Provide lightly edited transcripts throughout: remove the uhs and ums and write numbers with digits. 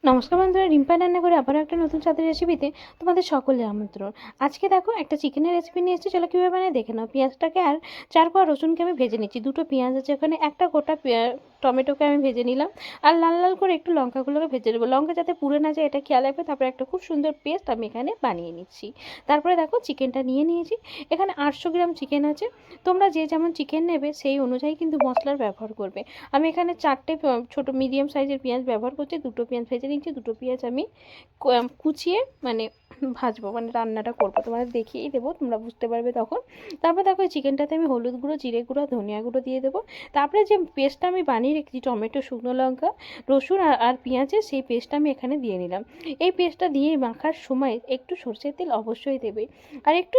নমস্কার বন্ধুরা, রিম্পা রান্না করে আবারও একটা নতুন স্বাদের রেসিপিতে তোমাদের সকলের আমন্ত্রণ। আজকে দেখো একটা চিকেনের রেসিপি নিয়ে এসেছি, চলো কীভাবে বানায় দেখে নাও। পেঁয়াজটাকে আর 4 কোয়া রসুনকে আমি ভেজে নিচ্ছি। দুটো পেঁয়াজ আছে ওখানে, একটা গোটা টমেটোকে আমি ভেজে নিলাম, আর লাল লাল করে একটু লঙ্কাগুলোকে ভেজে নেবো। লঙ্কা যাতে পুড়ে না যায় এটা খেয়াল রাখবে। তারপরে একটা খুব সুন্দর পেস্ট আমি এখানে বানিয়ে নিচ্ছি। তারপরে দেখো চিকেনটা নিয়ে নিয়েছি, এখানে 800 গ্রাম চিকেন আছে। তোমরা যে যেমন চিকেন নেবে সেই অনুযায়ী কিন্তু মশলার ব্যবহার করবে। আমি এখানে 4টে ছোটো মিডিয়াম সাইজের পেঁয়াজ ব্যবহার করছি। দুটো পেঁয়াজ ভেজে নিচ্ছি, দুটো পেঁয়াজ আমি কুচিয়ে ভাজবো, রান্নাটা করবো, তোমাদের দেখিয়েই দেবো, তোমরা বুঝতে পারবে তখন। তারপর দেখো এই চিকেনটাতে আমি হলুদ গুঁড়ো, জিরে গুঁড়ো, ধনিয়া গুঁড়ো দিয়ে দেবো। তারপরে যে পেস্টটা আমি বানিয়ে রেখেছি টমেটো, শুকনো লঙ্কা, রসুন আর পেঁয়াজের, সেই পেস্টটা আমি এখানে দিয়ে নিলাম। এই পেস্টটা দিয়ে মাখার সময় একটু সরষের তেল অবশ্যই দেবে, আর একটু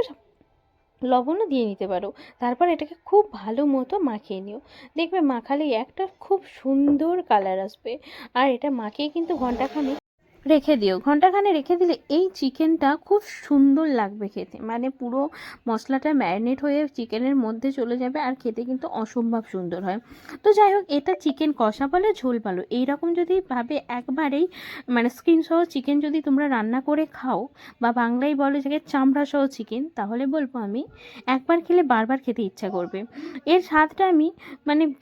লবণও দিয়ে নিতে পারো। তারপর এটাকে খুব ভালো মতো মাখিয়ে নিও। দেখবে মাখালেই একটা খুব সুন্দর কালার আসবে। আর এটা মাখিয়ে কিন্তু ঘন্টাখানেক রেখে দিও। ঘন্টাখানে রেখে দিলে এই চিকেনটা খুব সুন্দর লাগবে খেতে, পুরো মশলাটা ম্যারিনেট হয়ে চিকেনের মধ্যে চলে যাবে, আর খেতে কিন্তু অসম্ভব সুন্দর হয়। তো যাই হোক, এটা চিকেন কষা বলো ঝোল বলো, এইরকম যদি ভাবে একবারেই স্কিন সহ চিকেন যদি তোমরা রান্না করে খাও, বা বাংলায় বলে যে চামড়া সহ চিকেন, তাহলে বলবো আমি একবার খেলে বারবার খেতে ইচ্ছা করবে। এর স্বাদটা আমি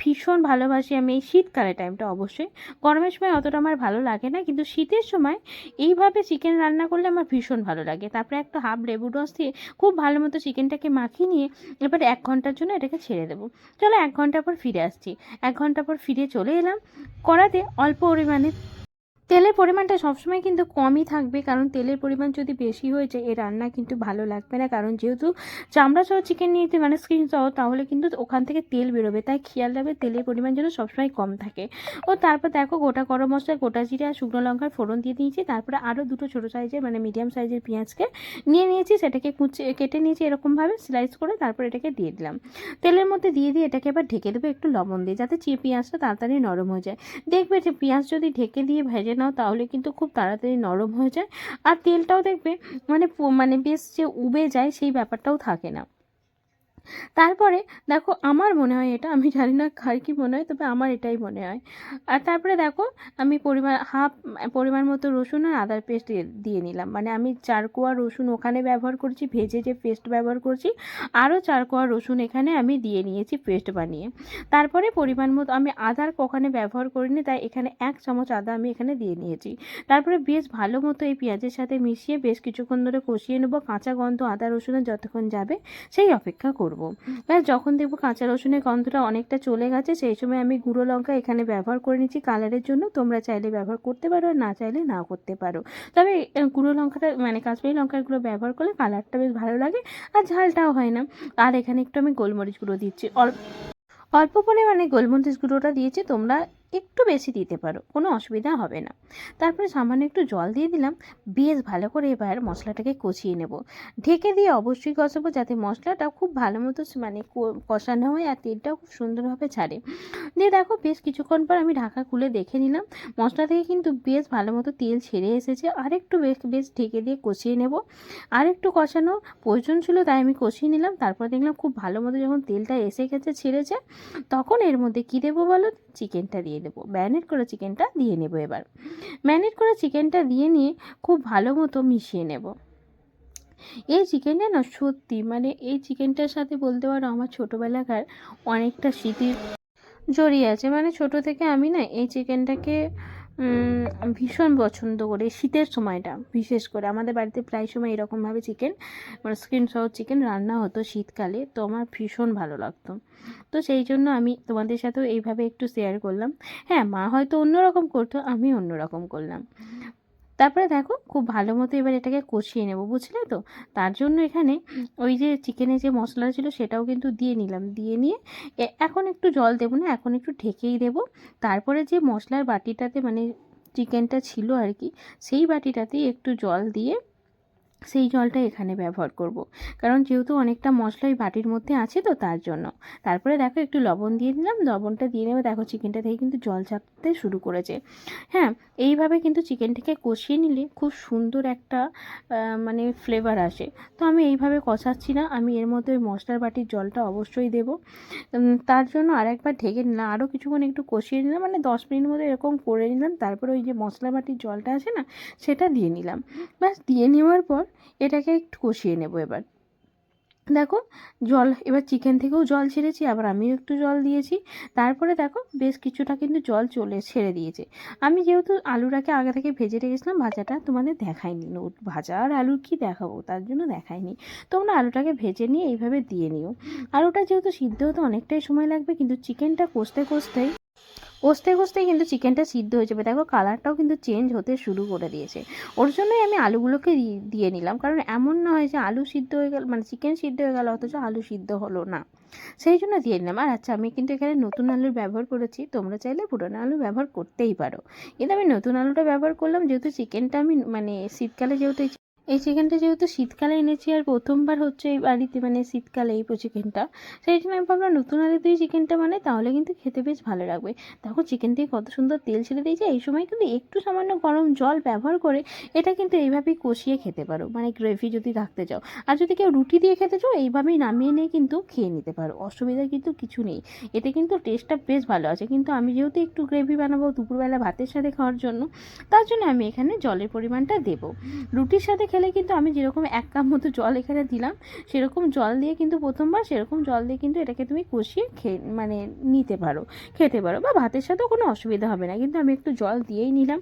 ভীষণ ভালোবাসি। আমি এই শীতকালের টাইমটা, অবশ্যই গরমের সময় অতটা আমার ভালো লাগে না, কিন্তু শীতের সময় এইভাবে চিকেন রান্না করলে আমার ভীষণ ভালো লাগে। তারপরে একটা হাফ লেবু রস দিয়ে খুব ভালো মতো চিকেনটাকে মাখিয়ে নিয়ে এবারে 1 ঘন্টার জন্য এটাকে ছেড়ে দেবো। চলো 1 ঘন্টা পর ফিরে আসছি। 1 ঘন্টা পর ফিরে চলে এলাম। কড়াতে অল্প পরিমাণে তেলের পরিমাণটা সবসময় কিন্তু কমই থাকবে, কারণ তেলের পরিমাণ যদি বেশি হয়ে যায় এই রান্না কিন্তু ভালো লাগবে না। কারণ যেহেতু চামড়া সহ চিকেন নিয়েছি, স্কিন সহ, তাহলে কিন্তু ওখান থেকে তেল বেরোবে, তাই খেয়াল রাখবে তেলের পরিমাণ যেন সবসময় কম থাকে। ও তারপর দেখো গোটা গরম মশলা, গোটা জিরে আর শুকনো লঙ্কার ফোড়ন দিয়ে দিয়েছি। তারপরে আরও দুটো ছোটো সাইজের মিডিয়াম সাইজের পেঁয়াজকে নিয়ে নিয়েছি, সেটাকে কেটে নিয়েছি এরকমভাবে স্লাইস করে। তারপর এটাকে দিয়ে দিলাম তেলের মধ্যে, দিয়ে এটাকে এবার ঢেকে দেবো একটু লবণ দিয়ে, যাতে পেঁয়াজটা তাড়াতাড়ি নরম হয়ে যায়। দেখবে যে পেঁয়াজ যদি ঢেকে দিয়ে ভেজে নাও তাহলে কিন্তু খুব তাড়াতাড়ি নরম হয়ে যায়, আর তেলটাও দেখবে বেশ যে উবে যায় সেই ব্যাপারটাও থাকে না। তারপরে দেখো, আমার মনে হয় এটা, আমি জানি না কার কী মনে হয়, তবে আমার এটাই মনে হয়। আর তারপরে দেখো আমি পরিমাণ মতো রসুন আর আদার পেস্ট দিয়ে নিলাম। আমি 4 কোয়া রসুন ওখানে ব্যবহার করছি, ভেজে যে পেস্ট ব্যবহার করছি, আরও 4 কোয়া রসুন এখানে আমি দিয়ে নিয়েছি পেস্ট বানিয়ে। তারপরে পরিমাণ মতো আমি আদার ওখানে ব্যবহার করিনি, তাই এখানে 1 চামচ আদা আমি এখানে দিয়ে নিয়েছি। তারপরে বেশ ভালো মতো এই পেঁয়াজের সাথে মিশিয়ে বেশ কিছুক্ষণ ধরে কষিয়ে নেবো। কাঁচা গন্ধ আদা রসুনের যতক্ষণ যাবে সেই অপেক্ষা করব। যখন দেখবো কাঁচা রসুনের গন্ধটা অনেকটা চলে গেছে, সেই সময় আমি গুঁড়ো লঙ্কা এখানে ব্যবহার করে নিচ্ছি কালারের জন্য। তোমরা চাইলে ব্যবহার করতে পারো, আর না চাইলে নাও করতে পারো। তবে গুঁড়ো লঙ্কাটা কাশ্মীরি লঙ্কাগুলো ব্যবহার করলে কালারটা বেশ ভালো লাগে, আর ঝালটাও হয় না। আর এখানে একটু আমি গোলমরিচ গুঁড়ো দিচ্ছি, অল্প পরিমাণে গোলমরিচ গুঁড়োটা দিয়েছি, তোমরা একটু বেশি দিতে পারো, কোনো অসুবিধা হবে না। তারপরে সামান্য একটু জল দিয়ে দিলাম। বেশ ভালো করে এবার মশলাটাকে কষিয়ে নেব। ঢেকে দিয়ে অবশ্যই কষাবো, যাতে মশলাটা খুব ভালো মতো কষানো হয়, আর তেলটাও খুব সুন্দরভাবে ছাড়ে। দিয়ে দেখো বেশ কিছুক্ষণ পর আমি ঢাকা খুলে দেখে নিলাম, মশলা থেকে কিন্তু বেশ ভালো মতো তেল ছেড়ে এসেছে। আর একটু বেশ ঢেকে দিয়ে কষিয়ে নেব। আর একটু কষানোর প্রয়োজন ছিল, তাই আমি কষিয়ে নিলাম। তারপর দেখলাম খুব ভালো মতো যখন তেলটা এসে গেছে, ছেড়েছে, তখন এর মধ্যে কী দেবো বলো, চিকেনটা দিয়ে দেবো। ম্যারিনেট করা চিকেনটা দিয়ে নেবো। এবার ম্যারিনেট করা চিকেনটা দিয়ে নিয়ে খুব ভালো মতো মিশিয়ে নেব। এই চিকেনটা না সত্যি, এই চিকেনটার সাথে বলতে পারো আমার ছোটোবেলাকার অনেকটা স্মৃতি জড়িয়ে আছে। ছোটো থেকে আমি না এই চিকেনটাকে ভীষণ পছন্দ করি। শীতের সময়টা বিশেষ করে আমাদের বাড়িতে প্রায় সময় এরকমভাবে চিকেন স্কিন সহ চিকেন রান্না হতো শীতকালে, তো আমার ভীষণ ভালো লাগতো। তো সেই জন্য আমি তোমাদের সাথেও এইভাবে একটু শেয়ার করলাম। হ্যাঁ, মা হয়তো অন্যরকম করতো, আমি অন্যরকম করলাম। তারপরে দেখো খুব ভালো মতো এবার এটাকে কষিয়ে নেব, বুঝলে তো। তার জন্য এখানে ওই যে চিকেনে যে মশলা ছিল সেটাও কিন্তু দিয়ে নিলাম। দিয়ে নিয়ে এখন একটু জল দেবো না, এখন একটু ঢেকেই দেবো। তারপরে যে মশলার বাটিটাতে চিকেনটা ছিল আর কি, সেই বাটিটাতেই একটু জল দিয়ে সেই জলটা এখানে ব্যবহার করব, কারণ যেহেতু অনেকটা মশলা ওই বাটির মধ্যে আছে তো তার জন্য। তারপরে দেখো একটু লবণ দিয়ে দিলাম, লবণটা দিয়ে নেবে, দেখো চিকেনটা থেকে কিন্তু জল ছাড়তে শুরু করেছে। হ্যাঁ, এইভাবে কিন্তু চিকেনটাকে কষিয়ে নিলে খুব সুন্দর একটা মানে ফ্লেভার আসে। তো আমি এইভাবে কষাচ্ছি না, আমি এর মধ্যে ওই মশলার বাটির জলটা অবশ্যই দেবো। তার জন্য আরেকবার ঢেকে নিলাম, আরও কিছুক্ষণ একটু কষিয়ে নিলাম, মানে 10 মিনিট মতো এরকম করে নিলাম। তারপরে ওই যে মশলা বাটির জলটা আছে না, সেটা দিয়ে নিলাম। ব্যাস, দিয়ে নেওয়ার পর এটাকে একটু কষিয়ে নেব। এবার দেখো জল, এবার চিকেন থেকেও জল ছেড়েছি, আবার আমিও একটু জল দিয়েছি। তারপরে দেখো বেশ কিছুটা কিন্তু জল ছেড়ে দিয়েছে। আমি যেহেতু আলুটাকে আগে থেকে ভেজে রেখেছিলাম, ভাজাটা তোমাদের দেখাইনি, ভাজা আর আলুর কি দেখাবো, তার জন্য দেখাইনি। তোমরা আলুটাকে ভেজে নিয়ে এইভাবে দিয়ে নিও। আলুটা যেহেতু সিদ্ধ হতে অনেকটাই সময় লাগবে, কিন্তু চিকেনটা কষতে কষতেই কিন্তু চিকেনটা সিদ্ধ হয়ে যাবে। দেখো কালারটাও কিন্তু চেঞ্জ হতে শুরু করে দিয়েছে। ওর জন্যই আমি আলুগুলোকে দিয়ে নিলাম, কারণ এমন নয় যে আলু সিদ্ধ হয়ে গেল, মানে চিকেন সিদ্ধ হয়ে গেল অথচ আলু সিদ্ধ হলো না, সেই জন্য দিয়ে নিলাম। আর আচ্ছা, আমি কিন্তু এখানে নতুন আলুর ব্যবহার করেছি, তোমরা চাইলে পুরোনো আলু ব্যবহার করতেই পারো, কিন্তু আমি নতুন আলুটা ব্যবহার করলাম যেহেতু চিকেনটা আমি মানে শীতকালে যেহেতু এই চিকেনটা যেহেতু শীতকালে এনেছি, আর প্রথমবার হচ্ছে এই বাড়িতে, মানে শীতকালে এই চিকেনটা, সেই জন্য আমি ভাবলাম নতুন আলু দিয়ে চিকেনটা মানে তাহলে কিন্তু খেতে বেশ ভালো লাগবে। দেখো চিকেন থেকে কত সুন্দর তেল ছেড়ে দিয়েছে। এই সময় কিন্তু একটু সামান্য গরম জল ব্যবহার করে এটা কিন্তু এইভাবেই কষিয়ে খেতে পারো, মানে গ্রেভি যদি রাখতে চাও। আর যদি কেউ রুটি দিয়ে খেতে চাও, এইভাবেই নামিয়ে নিয়ে কিন্তু খেয়ে নিতে পারো, অসুবিধা কিন্তু কিছু নেই। এতে কিন্তু টেস্টটা বেশ ভালো আছে। কিন্তু আমি যেহেতু একটু গ্রেভি বানাবো দুপুরবেলা ভাতের সাথে খাওয়ার জন্য, তার জন্য আমি এখানে জলের পরিমাণটা দেবো। রুটির সাথে খেলে কিন্তু আমি যেরকম 1 কাপ মতো জল এখানে দিলাম, সেরকম জল দিয়ে কিন্তু প্রথমবার সেরকম জল দিয়ে কিন্তু এটাকে তুমি কষিয়ে মানে নিতে পারো, খেতে পারো, বা ভাতের সাথেও কোনো অসুবিধা হবে না। কিন্তু আমি একটু জল দিয়েই নিলাম।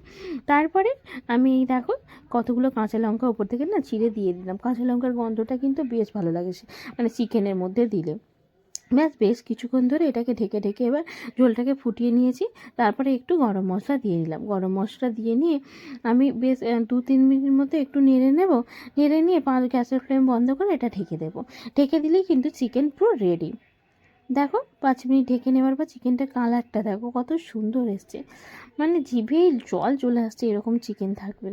তারপরে আমি দেখো কতগুলো কাঁচা লঙ্কা ওপর থেকে না চিড়ে দিয়ে দিলাম। কাঁচা লঙ্কার গন্ধটা কিন্তু বেশ ভালো লাগে মানে চিকেনের মধ্যে দিলে। ব্যাস, বেশ কিছুক্ষণ ধরে এটাকে ঢেকে ঢেকে এবার ঝোলটাকে ফুটিয়ে নিয়েছি। তারপরে একটু গরম মশলা দিয়ে নিলাম। গরম মশলা দিয়ে নিয়ে আমি বেশ 2-3 মিনিট মতো একটু নেড়ে নেব। নেড়ে নিয়ে গ্যাসের ফ্লেম বন্ধ করে এটা ঢেকে দেবো। ঢেকে দিলেই কিন্তু চিকেন পুরো রেডি। দেখো 5 মিনিট ঢেকে নেওয়ার পর চিকেনটার কালারটা দেখো কত সুন্দর এসছে, মানে জিভেই জল চলে আসছে এরকম চিকেন থাকবে।